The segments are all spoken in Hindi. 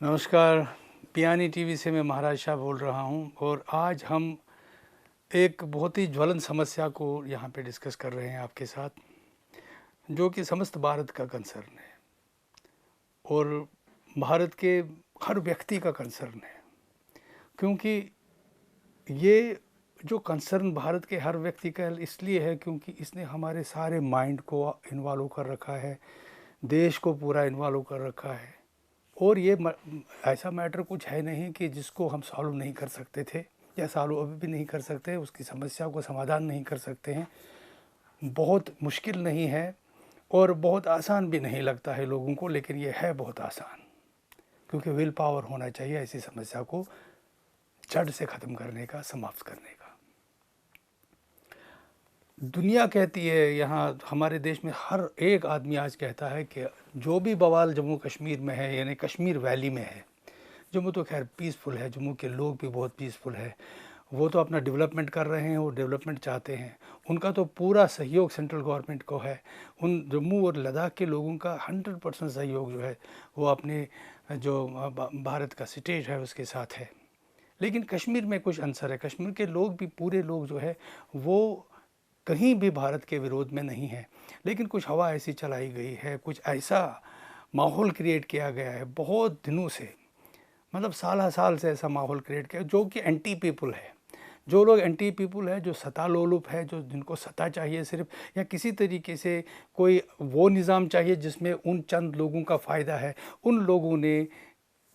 नमस्कार। पियानी टीवी से मैं महाराज शाह बोल रहा हूं और आज हम एक बहुत ही ज्वलन समस्या को यहां पे डिस्कस कर रहे हैं आपके साथ, जो कि समस्त भारत का कंसर्न है और भारत के हर व्यक्ति का कंसर्न है। क्योंकि ये जो कंसर्न भारत के हर व्यक्ति का इसलिए है क्योंकि इसने हमारे सारे माइंड को इन्वॉल्व कर रखा है, देश को पूरा इन्वॉल्व कर रखा है। और ये ऐसा मैटर कुछ है नहीं कि जिसको हम सॉल्व नहीं कर सकते थे या सॉल्व अभी भी नहीं कर सकते, उसकी समस्या को समाधान नहीं कर सकते हैं। बहुत मुश्किल नहीं है और बहुत आसान भी नहीं लगता है लोगों को, लेकिन ये है बहुत आसान, क्योंकि विल पावर होना चाहिए ऐसी समस्या को जड़ से ख़त्म करने का, समाप्त करने का। दुनिया कहती है, यहाँ हमारे देश में हर एक आदमी आज कहता है कि जो भी बवाल जम्मू कश्मीर में है, यानी कश्मीर वैली में है, जम्मू तो खैर पीसफुल है, जम्मू के लोग भी बहुत पीसफुल है, वो तो अपना डेवलपमेंट कर रहे हैं, वो डेवलपमेंट चाहते हैं, उनका तो पूरा सहयोग सेंट्रल गवर्नमेंट को है। उन जम्मू और लद्दाख के लोगों का 100% सहयोग जो है वो अपने जो भारत का स्टेट है उसके साथ है। लेकिन कश्मीर में कुछ अंसर है, कश्मीर के लोग भी, पूरे लोग जो है वो कहीं भी भारत के विरोध में नहीं है, लेकिन कुछ हवा ऐसी चलाई गई है, कुछ ऐसा माहौल क्रिएट किया गया है बहुत दिनों से, मतलब साल साल से ऐसा माहौल क्रिएट किया जो कि एंटी पीपल है। जो लोग एंटी पीपल है, जो सत्ता लोलुप है, जो जिनको सत्ता चाहिए सिर्फ, या किसी तरीके से कोई वो निज़ाम चाहिए जिसमें उन चंद लोगों का फ़ायदा है, उन लोगों ने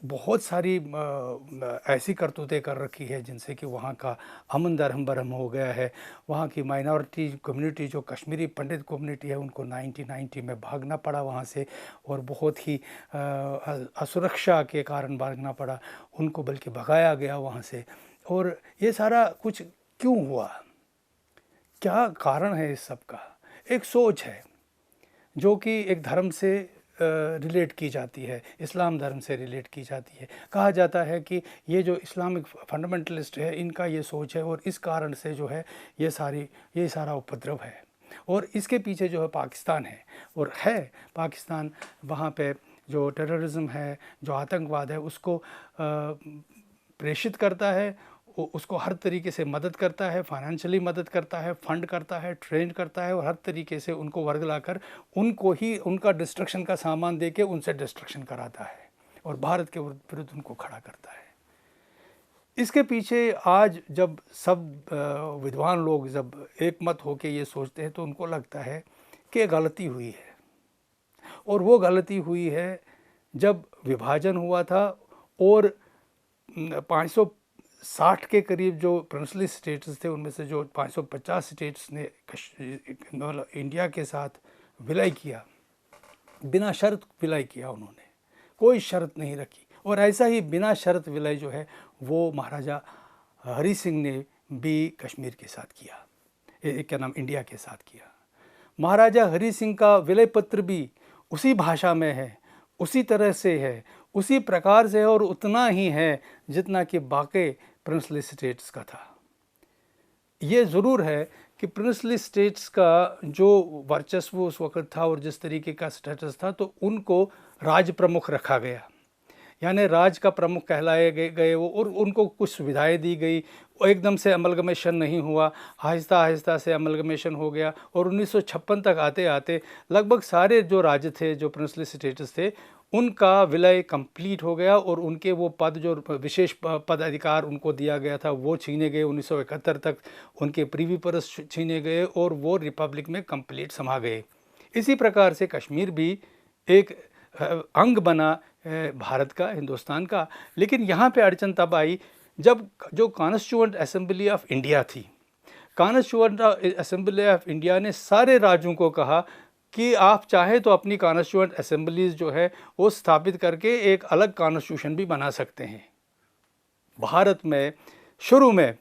बहुत सारी ऐसी करतूतें कर रखी है जिनसे कि वहाँ का अमन दरहम बरहम हो गया है। वहाँ की माइनॉरिटी कम्युनिटी, जो कश्मीरी पंडित कम्युनिटी है, उनको 1990 में भागना पड़ा वहाँ से, और बहुत ही असुरक्षा के कारण भागना पड़ा उनको, बल्कि भगाया गया वहाँ से। और ये सारा कुछ क्यों हुआ, क्या कारण है इस सब का? एक सोच है जो कि एक धर्म से रिलेट की जाती है, इस्लाम धर्म से रिलेट की जाती है। कहा जाता है कि ये जो इस्लामिक फंडामेंटलिस्ट है, इनका ये सोच है और इस कारण से जो है ये सारा उपद्रव है, और इसके पीछे जो है पाकिस्तान है। और है पाकिस्तान, वहाँ पे जो टेररिज्म है, जो आतंकवाद है, उसको प्रेषित करता है, उसको हर तरीके से मदद करता है, फाइनेंशियली मदद करता है, फंड करता है, ट्रेन करता है, और हर तरीके से उनको वर्गलाकर उनको ही उनका डिस्ट्रक्शन का सामान देके उनसे डिस्ट्रक्शन कराता है और भारत के विरुद्ध उनको खड़ा करता है। इसके पीछे आज जब सब विद्वान लोग जब एक मत होके ये सोचते हैं तो उनको लगता है कि गलती हुई है, और वो गलती हुई है जब विभाजन हुआ था और 560 के करीब जो प्रिंसली स्टेट्स थे, उनमें से जो 550 स्टेट्स ने इंडिया के साथ विलय किया, बिना शर्त विलय किया, उन्होंने कोई शर्त नहीं रखी। और ऐसा ही बिना शर्त विलय जो है वो महाराजा हरि सिंह ने भी कश्मीर के साथ किया, क्या नाम, इंडिया के साथ किया। महाराजा हरि सिंह का विलय पत्र भी उसी भाषा में है, उसी तरह से है, उसी प्रकार से है, और उतना ही है जितना कि बाकी प्रिंसली स्टेट्स का था। ये ज़रूर है कि प्रिंसली स्टेट्स का जो वर्चस्व उस वक़्त था और जिस तरीके का स्टेटस था, तो उनको राज प्रमुख रखा गया, यानी राज का प्रमुख कहलाए गए वो, और उनको कुछ सुविधाएं दी गई। एकदम से अमलगमेशन नहीं हुआ, आहिस्ता आहिस्ता से अमलगमेशन हो गया, और 1956 तक आते आते लगभग सारे जो राज्य थे, जो प्रिंसली स्टेट्स थे, उनका विलय कंप्लीट हो गया, और उनके वो पद, जो विशेष पद अधिकार उनको दिया गया था, वो छीने गए। 1971 तक उनके प्रीवी परस छीने गए और वो रिपब्लिक में कंप्लीट समा गए। इसी प्रकार से कश्मीर भी एक अंग बना भारत का, हिंदुस्तान का। लेकिन यहाँ पे अड़चन तब आई जब जो कॉन्स्टिट्यूएंट असेंबली ऑफ इंडिया थी, कॉन्स्टिट्यूएंट असेंबली ऑफ इंडिया ने सारे राज्यों को कहा कि आप चाहे तो अपनी कॉन्स्टिट्यूएंट असेंबलीज जो है वो स्थापित करके एक अलग कॉन्स्टिट्यूशन भी बना सकते हैं। भारत में शुरू में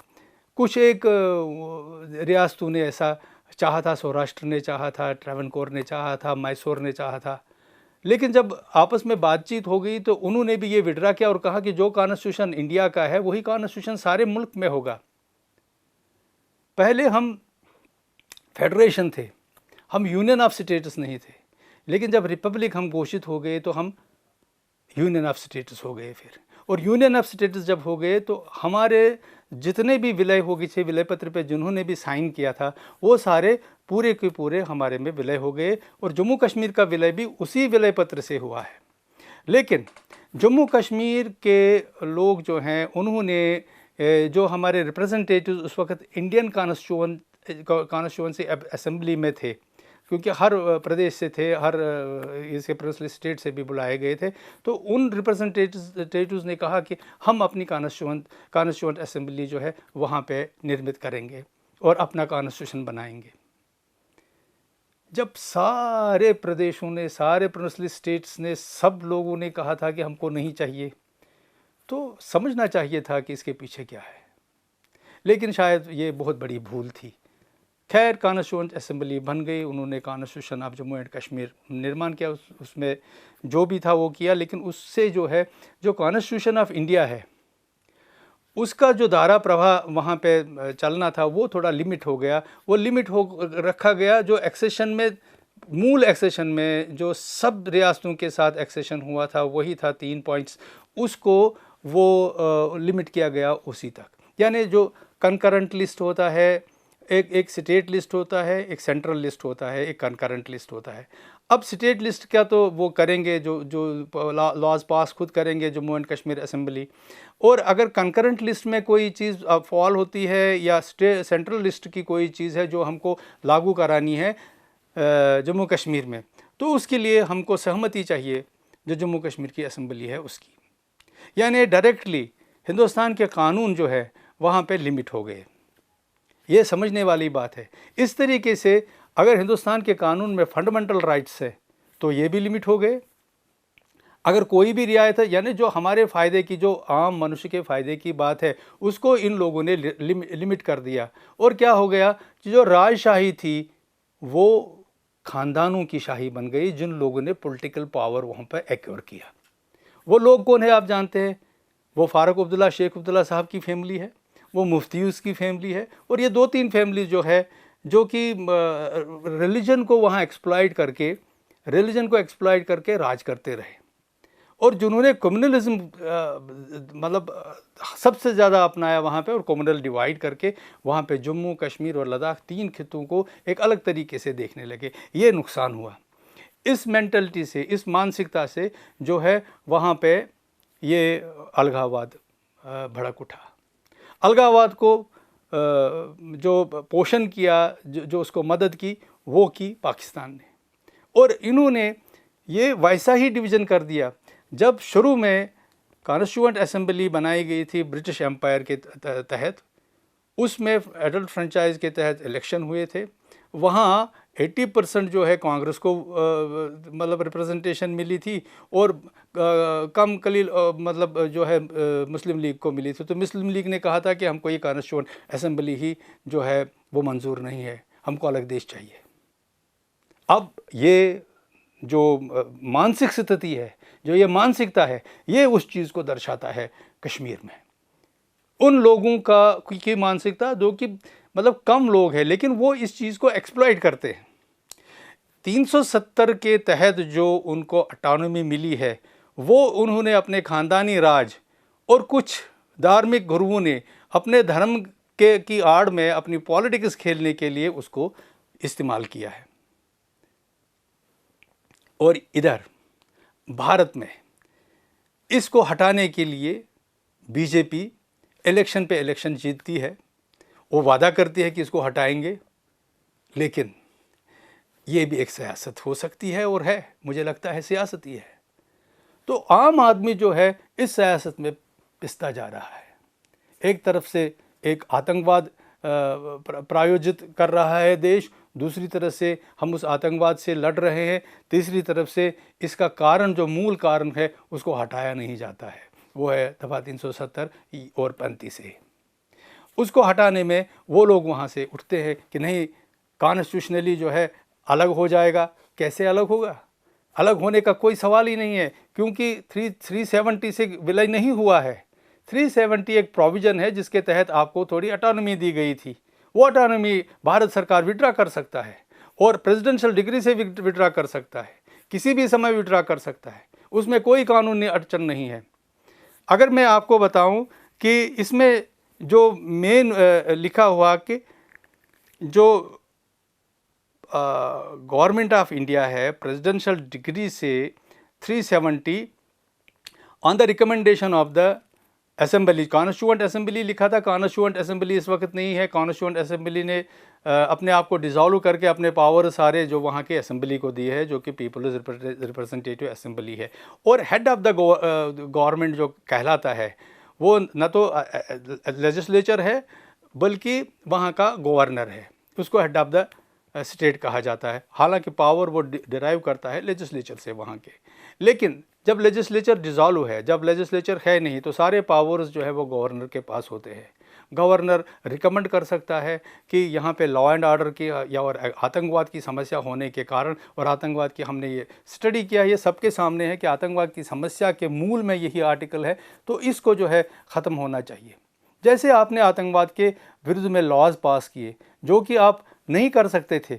कुछ एक रियासतों ने ऐसा चाहा था, सौराष्ट्र ने चाहा था, ट्रावनकोर ने चाहा था, मैसूर ने चाहा था। लेकिन जब आपस में बातचीत हो गई तो उन्होंने भी ये विड्रा किया और कहा कि जो कॉन्स्टिट्यूशन इंडिया का है वही कॉन्स्टिट्यूशन सारे मुल्क में होगा। पहले हम फेडरेशन थे, हम यूनियन ऑफ स्टेट्स नहीं थे, लेकिन जब रिपब्लिक हम घोषित हो गए तो हम यूनियन ऑफ स्टेट्स हो गए फिर। और यूनियन ऑफ स्टेट्स जब हो गए तो हमारे जितने भी विलय हो गए थे, विलय पत्र पे जिन्होंने भी साइन किया था, वो सारे पूरे के पूरे हमारे में विलय हो गए। और जम्मू कश्मीर का विलय भी उसी विलय पत्र से हुआ है। लेकिन जम्मू कश्मीर के लोग जो हैं, उन्होंने जो हमारे रिप्रेजेंटेटिव उस वक्त इंडियन कॉन्स्टिट्यूएंसी असेंबली में थे, क्योंकि हर प्रदेश से थे, हर इसके प्रिंसली स्टेट से भी बुलाए गए थे, तो उन रिप्रेजेंटेटिव्स ने कहा कि हम अपनी कॉन्स्टिट्यूएंट असेंबली जो है वहाँ पे निर्मित करेंगे और अपना कॉन्स्टिट्यूशन बनाएंगे। जब सारे प्रदेशों ने, सारे प्रिंसली स्टेट्स ने, सब लोगों ने कहा था कि हमको नहीं चाहिए, तो समझना चाहिए था कि इसके पीछे क्या है। लेकिन शायद ये बहुत बड़ी भूल थी। खैर, कॉन्स्टिट्यूएंट असेंबली बन गई, उन्होंने constitution of Jammu and Kashmir निर्माण किया, उसमें जो भी था वो किया। लेकिन उससे जो है, जो कॉन्स्टिट्यूशन ऑफ इंडिया है, उसका जो धारा प्रवाह वहाँ पे चलना था वो थोड़ा लिमिट हो गया। वो लिमिट हो रखा गया जो एक्सेशन में, मूल एक्सेशन में जो सब रियासतों के साथ एक्सेशन हुआ था, वही था 3 पॉइंट्स, उसको वो लिमिट किया गया उसी तक। यानी जो कंकरेंट लिस्ट होता है, एक स्टेट लिस्ट होता है, एक सेंट्रल लिस्ट होता है, एक कंकरेंट लिस्ट होता है। अब स्टेट लिस्ट क्या तो वो करेंगे, जो लॉज पास खुद करेंगे जम्मू एंड कश्मीर असेंबली। और अगर कंकरेंट लिस्ट में कोई चीज़ फॉल होती है या सेंट्रल लिस्ट की कोई चीज़ है जो हमको लागू करानी है जम्मू कश्मीर में, तो उसके लिए हमको सहमति चाहिए जो जम्मू कश्मीर की असेंबली है उसकी। यानी डायरेक्टली हिंदुस्तान के कानून जो है वहाँ पे लिमिट हो गए। ये समझने वाली बात है। इस तरीके से अगर हिंदुस्तान के कानून में फंडामेंटल राइट्स है तो ये भी लिमिट हो गए। अगर कोई भी रियायत है, यानी जो हमारे फ़ायदे की, जो आम मनुष्य के फ़ायदे की बात है, उसको इन लोगों ने लिमिट कर दिया। और क्या हो गया कि जो राजशाही थी वो ख़ानदानों की शाही बन गई, जिन लोगों ने पॉलिटिकल पावर वहाँ पर एक्योर किया। वो लोग कौन है आप जानते हैं? वो फारूक अब्दुल्ला, शेख अब्दुल्ला साहब की फैमिली है, वो मुफ्ती उसकी फैमिली है, और ये 2-3 फैमिली जो है जो कि रिलीजन को वहाँ एक्सप्लॉइट करके राज करते रहे। और जिन्होंने कम्युनलिज्म मतलब सबसे ज़्यादा अपनाया वहाँ पे, और कम्युनल डिवाइड करके वहाँ पे जम्मू कश्मीर और लद्दाख 3 खित्तों को एक अलग तरीके से देखने लगे। ये नुकसान हुआ। इस मेंटलिटी से, इस मानसिकता से जो है वहाँ पे ये अलगाववाद भड़क उठा। अलगाववाद को जो पोषण किया, जो उसको मदद की, वो की पाकिस्तान ने। और इन्होंने ये वैसा ही डिवीज़न कर दिया। जब शुरू में कॉन्स्टिट्यूएंट असेंबली बनाई गई थी ब्रिटिश एम्पायर के तहत, उसमें एडल्ट फ्रेंचाइज के तहत इलेक्शन हुए थे। वहाँ 80% जो है कांग्रेस को मतलब रिप्रेजेंटेशन मिली थी, और कम कलील मतलब जो है मुस्लिम लीग को मिली थी। तो मुस्लिम लीग ने कहा था कि हमको ये कॉन्स्टिट्यूएंट असेंबली ही जो है वो मंजूर नहीं है, हमको अलग देश चाहिए। अब ये जो मानसिक स्थिति है, जो ये मानसिकता है, ये उस चीज़ को दर्शाता है कश्मीर में। उन लोगों की मानसिकता जो कि मतलब कम लोग हैं, लेकिन वो इस चीज़ को एक्सप्लॉइट करते हैं। 370 के तहत जो उनको ऑटोनॉमी मिली है, वो उन्होंने अपने ख़ानदानी राज और कुछ धार्मिक गुरुओं ने अपने धर्म की आड़ में अपनी पॉलिटिक्स खेलने के लिए उसको इस्तेमाल किया है। और इधर भारत में इसको हटाने के लिए बीजेपी इलेक्शन पे इलेक्शन जीतती है। वो वादा करती है कि इसको हटाएंगे, लेकिन ये भी एक सियासत हो सकती है, और है, मुझे लगता है सियासत ही है। तो आम आदमी जो है इस सियासत में पिसता जा रहा है। एक तरफ से एक आतंकवाद प्रायोजित कर रहा है देश, दूसरी तरफ से हम उस आतंकवाद से लड़ रहे हैं, तीसरी तरफ से इसका कारण, जो मूल कारण है, उसको हटाया नहीं जाता है। वो है दफ़ा 370 और 35 से। उसको हटाने में वो लोग वहाँ से उठते हैं कि नहीं, कॉन्स्टिट्यूशनली जो है अलग हो जाएगा। कैसे अलग होगा? अलग होने का कोई सवाल ही नहीं है, क्योंकि 370 से विलय नहीं हुआ है। 370 एक प्रोविज़न है जिसके तहत आपको थोड़ी ऑटोनॉमी दी गई थी। वो ऑटोनॉमी भारत सरकार विड्रा कर सकता है, और प्रेसिडेंशियल डिग्री से विड्रा कर सकता है, किसी भी समय विड्रा कर सकता है। उसमें कोई कानूनी अड़चन नहीं है। अगर मैं आपको बताऊं कि इसमें जो मेन लिखा हुआ कि जो गवर्नमेंट ऑफ इंडिया है, प्रेसिडेंशियल डिग्री से 370 on the recommendation of the assembly, constituent assembly लिखा था। कॉन्स्टिट्यूएंट असेंबली इस वक्त नहीं है। कॉन्स्टिट्यूएंट असेंबली ने अपने आप को डिसॉल्व करके अपने पावर सारे जो वहाँ के असेंबली को दिए है, जो कि पीपल्स रिप्रेजेंटेटिव असेंबली है। और हेड ऑफ द गवर्नमेंट जो कहलाता है वो न तो लेजिस्लेचर है बल्कि वहाँ का गवर्नर है, उसको हेड ऑफ द स्टेट कहा जाता है। हालांकि पावर वो डिराइव करता है लेजिस्लेचर से वहाँ के। लेकिन जब लेजिस्लेचर डिसॉल्व है, जब लेजिस्लेचर है नहीं, तो सारे पावर्स जो है वो गवर्नर के पास होते हैं। गवर्नर रिकमेंड कर सकता है कि यहाँ पे लॉ एंड ऑर्डर की या और आतंकवाद की समस्या होने के कारण, और आतंकवाद की हमने ये स्टडी किया, ये सबके सामने है कि आतंकवाद की समस्या के मूल में यही आर्टिकल है, तो इसको जो है ख़त्म होना चाहिए। जैसे आपने आतंकवाद के विरुद्ध में लॉज पास किए जो कि आप नहीं कर सकते थे,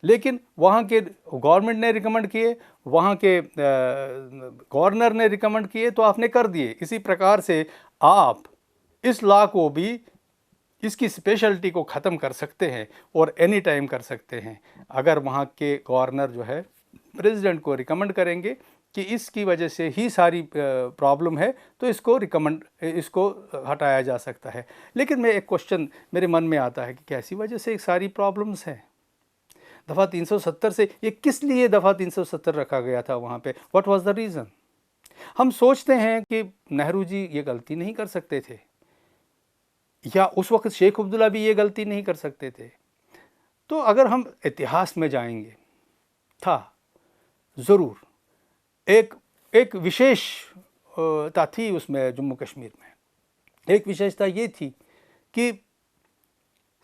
लेकिन वहाँ के गवर्नमेंट ने रिकमेंड किए, वहाँ के गवर्नर ने रिकमेंड किए, तो आपने कर दिए। इसी प्रकार से आप इस लॉ को भी, इसकी स्पेशलिटी को ख़त्म कर सकते हैं और एनी टाइम कर सकते हैं। अगर वहाँ के गवर्नर जो है प्रेसिडेंट को रिकमेंड करेंगे कि इसकी वजह से ही सारी प्रॉब्लम है, तो इसको हटाया जा सकता है। लेकिन मैं एक क्वेश्चन मेरे मन में आता है कि कैसी वजह से सारी प्रॉब्लम्स हैं। दफ़ा 370 से ये किस लिए दफ़ा 370 रखा गया था वहाँ पे? What was the reason? हम सोचते हैं कि नेहरू जी ये गलती नहीं कर सकते थे, या उस वक्त शेख अब्दुल्ला भी ये गलती नहीं कर सकते थे। तो अगर हम इतिहास में जाएंगे, था ज़रूर एक विशेषता थी उसमें, जम्मू कश्मीर में एक विशेषता ये थी कि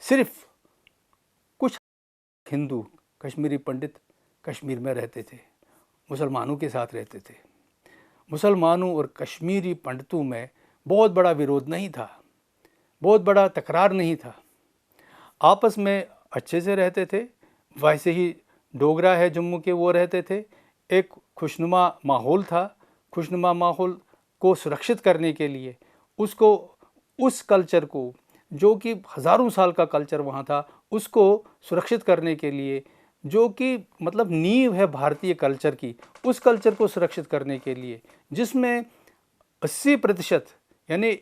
सिर्फ कुछ हिंदू कश्मीरी पंडित कश्मीर में रहते थे, मुसलमानों के साथ रहते थे। मुसलमानों और कश्मीरी पंडितों में बहुत बड़ा विरोध नहीं था, बहुत बड़ा तकरार नहीं था, आपस में अच्छे से रहते थे। वैसे ही डोगरा है जम्मू के, वो रहते थे। एक खुशनुमा माहौल था। खुशनुमा माहौल को सुरक्षित करने के लिए उस कल्चर को, जो कि हज़ारों साल का कल्चर वहाँ था, उसको सुरक्षित करने के लिए, जो कि मतलब नींव है भारतीय कल्चर की, उस कल्चर को सुरक्षित करने के लिए, जिसमें 80% यानी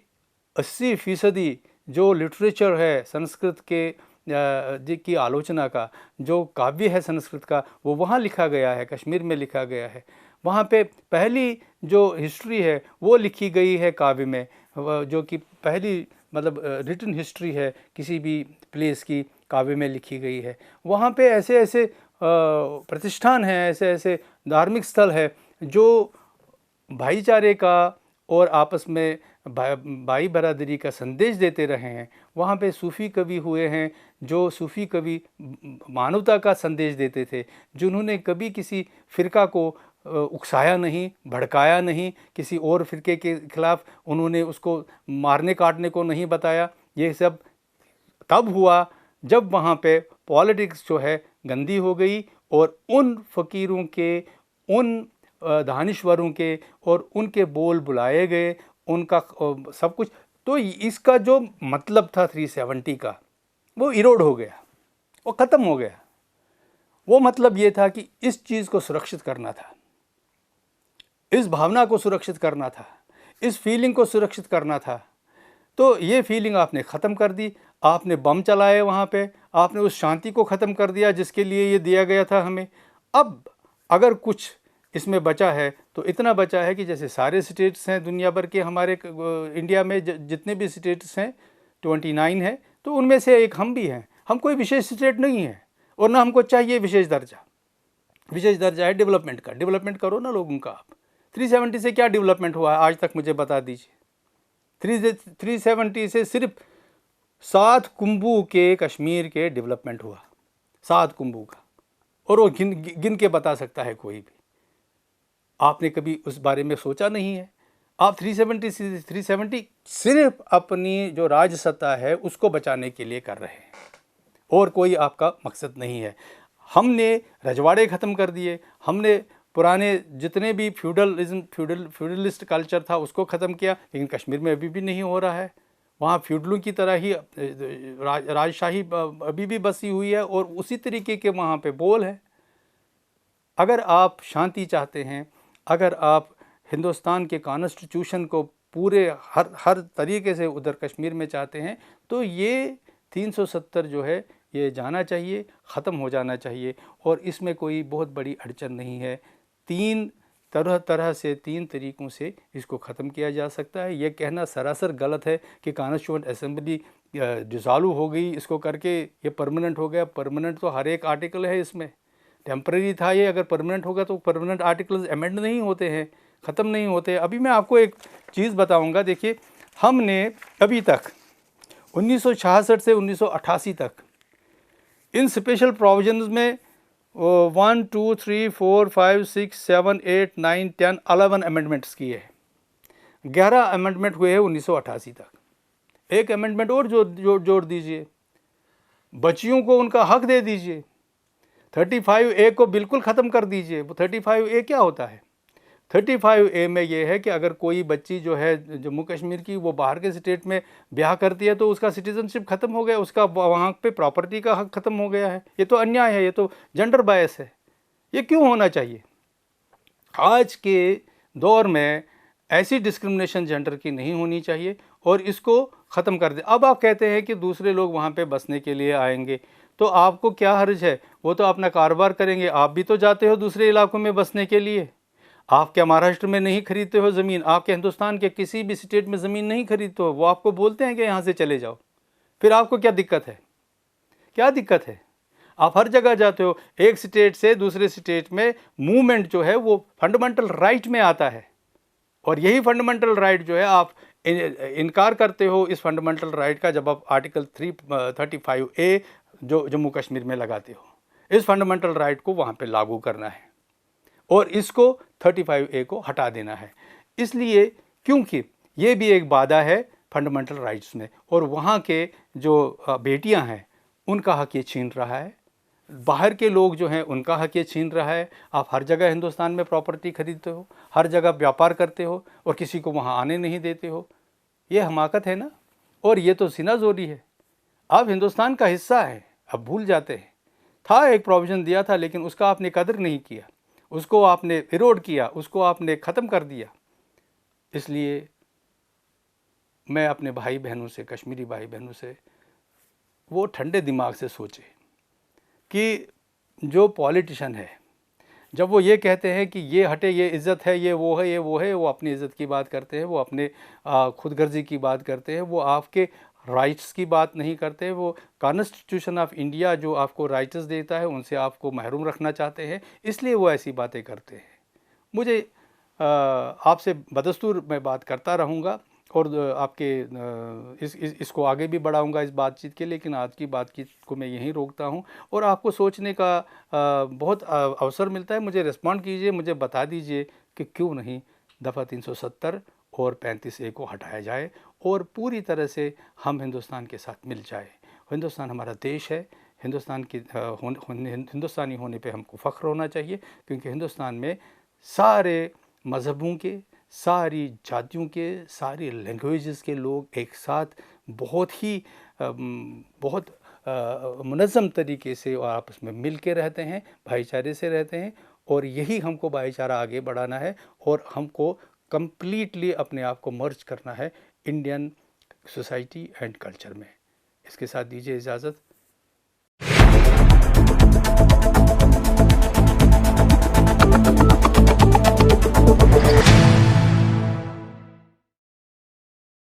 80% जो लिटरेचर है संस्कृत के की आलोचना का, जो काव्य है संस्कृत का, वो वहाँ लिखा गया है, कश्मीर में लिखा गया है। वहाँ पे पहली जो हिस्ट्री है वो लिखी गई है काव्य में, जो कि पहली मतलब रिटन हिस्ट्री है किसी भी प्लेस की, काव्य में लिखी गई है। वहाँ पे ऐसे ऐसे प्रतिष्ठान हैं, ऐसे ऐसे धार्मिक स्थल है जो भाईचारे का और आपस में भाई बरादरी का संदेश देते रहे हैं। वहाँ पे सूफ़ी कवि हुए हैं जो सूफ़ी कवि मानवता का संदेश देते थे, जिन्होंने कभी किसी फ़िरका को उकसाया नहीं, भड़काया नहीं, किसी और फ़िरके के ख़िलाफ़ उन्होंने उसको मारने काटने को नहीं बताया। ये सब तब हुआ जब वहाँ पे पॉलिटिक्स जो है गंदी हो गई और उन फ़कीरों के, उन दानिश्वरों के और उनके बोल बुलाए गए, उनका सब कुछ। तो इसका जो मतलब था 370 का, वो इरोड हो गया, वो ख़त्म हो गया। वो मतलब ये था कि इस चीज़ को सुरक्षित करना था, इस भावना को सुरक्षित करना था, इस फीलिंग को सुरक्षित करना था। तो ये फीलिंग आपने ख़त्म कर दी, आपने बम चलाए वहाँ पे, आपने उस शांति को ख़त्म कर दिया जिसके लिए ये दिया गया था हमें। अब अगर कुछ इसमें बचा है तो इतना बचा है कि जैसे सारे स्टेट्स हैं दुनिया भर के, हमारे इंडिया में जितने भी स्टेट्स हैं 29 है, तो उनमें से एक हम भी हैं। हम कोई विशेष स्टेट नहीं है और ना हमको चाहिए विशेष दर्जा। विशेष दर्जा है डेवलपमेंट का, डेवलपमेंट करो ना लोगों का। आप 370 से क्या डेवलपमेंट हुआ है आज तक मुझे बता दीजिए। 370 से सिर्फ 7 कुंभों के कश्मीर के डेवलपमेंट हुआ, 7 कुंभों का, और वो गिन के बता सकता है कोई भी। आपने कभी उस बारे में सोचा नहीं है। आप 370 सिर्फ अपनी जो राज सत्ता है उसको बचाने के लिए कर रहे हैं और कोई आपका मकसद नहीं है। हमने रजवाड़े ख़त्म कर दिए, हमने पुराने जितने भी फ्यूडलिस्ट कल्चर था उसको ख़त्म किया, लेकिन कश्मीर में अभी भी नहीं हो रहा है। वहाँ फ्यूडलों की तरह ही राजशाही अभी भी बसी हुई है और उसी तरीके के वहाँ पे बोल है। अगर आप शांति चाहते हैं, अगर आप हिंदुस्तान के कॉन्स्टिट्यूशन को पूरे हर तरीके से उधर कश्मीर में चाहते हैं, तो ये 370 जो है ये जाना चाहिए, ख़त्म हो जाना चाहिए। और इसमें कोई बहुत बड़ी अड़चन नहीं है। तीन तरीक़ों से इसको ख़त्म किया जा सकता है। ये कहना सरासर गलत है कि कॉन्स्टिट्यूएंट असेंबली डिसॉल्व हो गई इसको करके ये परमानेंट हो गया। परमानेंट तो हर एक आर्टिकल है इसमें, टेम्परेरी था ये। अगर परमानेंट होगा तो परमानेंट आर्टिकल्स अमेंड नहीं होते हैं, ख़त्म नहीं होते। अभी मैं आपको एक चीज़ बताऊंगा। देखिए, हमने अभी तक 1966 से 1988 तक इन स्पेशल प्रोविजंस में 1 2 3 4 5 6 7 8 9 10 11 अमेंडमेंट्स किए हैं। 11 अमेंडमेंट हुए हैं 1988 तक। एक अमेंडमेंट और जोड़ दीजिए, बच्चियों को उनका हक दे दीजिए। 35A को बिल्कुल ख़त्म कर दीजिए। वो 35A क्या होता है? 35A में ये है कि अगर कोई बच्ची जो है जम्मू कश्मीर की वो बाहर के स्टेट में ब्याह करती है तो उसका सिटीजनशिप ख़त्म हो गया, उसका वहाँ पे प्रॉपर्टी का हक ख़त्म हो गया है। ये तो अन्याय है, ये तो जेंडर बायस है। ये क्यों होना चाहिए? आज के दौर में ऐसी डिस्क्रिमिनेशन जेंडर की नहीं होनी चाहिए और इसको ख़त्म कर दे। अब आप कहते हैं कि दूसरे लोग वहाँ पे बसने के लिए आएंगे, तो आपको क्या हर्ज है? वो तो अपना कारोबार करेंगे। आप भी तो जाते हो दूसरे इलाकों में बसने के लिए। आप क्या महाराष्ट्र में नहीं खरीदते हो ज़मीन? आप क्या हिंदुस्तान के किसी भी स्टेट में ज़मीन नहीं खरीदते हो? वो आपको बोलते हैं कि यहाँ से चले जाओ। फिर आपको क्या दिक्कत है? क्या दिक्कत है? आप हर जगह जाते हो। एक स्टेट से दूसरे स्टेट में मूवमेंट जो है वो फंडामेंटल राइट में आता है, और यही फंडामेंटल राइट जो है आप इनकार करते हो इस फंडामेंटल राइट का जब आप आर्टिकल 35A जो जम्मू कश्मीर में लगाते हो। इस फंडामेंटल राइट को वहाँ पे लागू करना है और इसको 35A को हटा देना है। इसलिए क्योंकि ये भी एक बाधा है फंडामेंटल राइट्स में, और वहाँ के जो बेटियाँ हैं उनका हक ये छीन रहा है। बाहर के लोग जो हैं उनका हक ये छीन रहा है। आप हर जगह हिंदुस्तान में प्रॉपर्टी खरीदते हो, हर जगह व्यापार करते हो और किसी को वहाँ आने नहीं देते हो। ये हमाकत है ना, और ये तो सीनाजोरी है। आप हिंदुस्तान का हिस्सा है, अब भूल जाते हैं। था एक प्रोविज़न दिया था, लेकिन उसका आपने कदर नहीं किया, उसको आपने इरोड किया, उसको आपने ख़त्म कर दिया। इसलिए मैं अपने भाई बहनों से, कश्मीरी भाई बहनों से, वो ठंडे दिमाग से सोचे कि जो पॉलिटिशियन है, जब वो ये कहते हैं कि ये हटे, ये इज़्ज़त है, ये वो है, ये वो है, वो अपनी इज़्ज़त की बात करते हैं, वो अपने खुदगर्जी की बात करते हैं, वो आपके राइट्स की बात नहीं करते। वो कॉन्स्टिट्यूशन ऑफ इंडिया जो आपको राइट्स देता है उनसे आपको महरूम रखना चाहते हैं, इसलिए वो ऐसी बातें करते हैं। मुझे आपसे बदस्तूर मैं बात करता रहूँगा और आपके इसको आगे भी बढ़ाऊंगा इस बातचीत के, लेकिन आज की बातचीत को मैं यहीं रोकता हूं और आपको सोचने का बहुत अवसर मिलता है। मुझे रिस्पॉन्ड कीजिए, मुझे बता दीजिए कि क्यों नहीं दफ़ा 370 और 35A को हटाया जाए और पूरी तरह से हम हिंदुस्तान के साथ मिल जाए। हिंदुस्तान हमारा देश है, हिंदुस्तान की हिंदुस्तानी होने पे हमको फ़ख्र होना चाहिए, क्योंकि हिंदुस्तान में सारे मज़हबों के, सारी जातियों के, सारी लैंग्वेजेस के लोग एक साथ बहुत मुनज़्ज़म तरीके से और आपस में मिल के रहते हैं, भाईचारे से रहते हैं, और यही हमको भाईचारा आगे बढ़ाना है और हमको कम्प्लीटली अपने आप को मर्ज करना है इंडियन सोसाइटी एंड कल्चर में। इसके साथ दीजिए इजाज़त।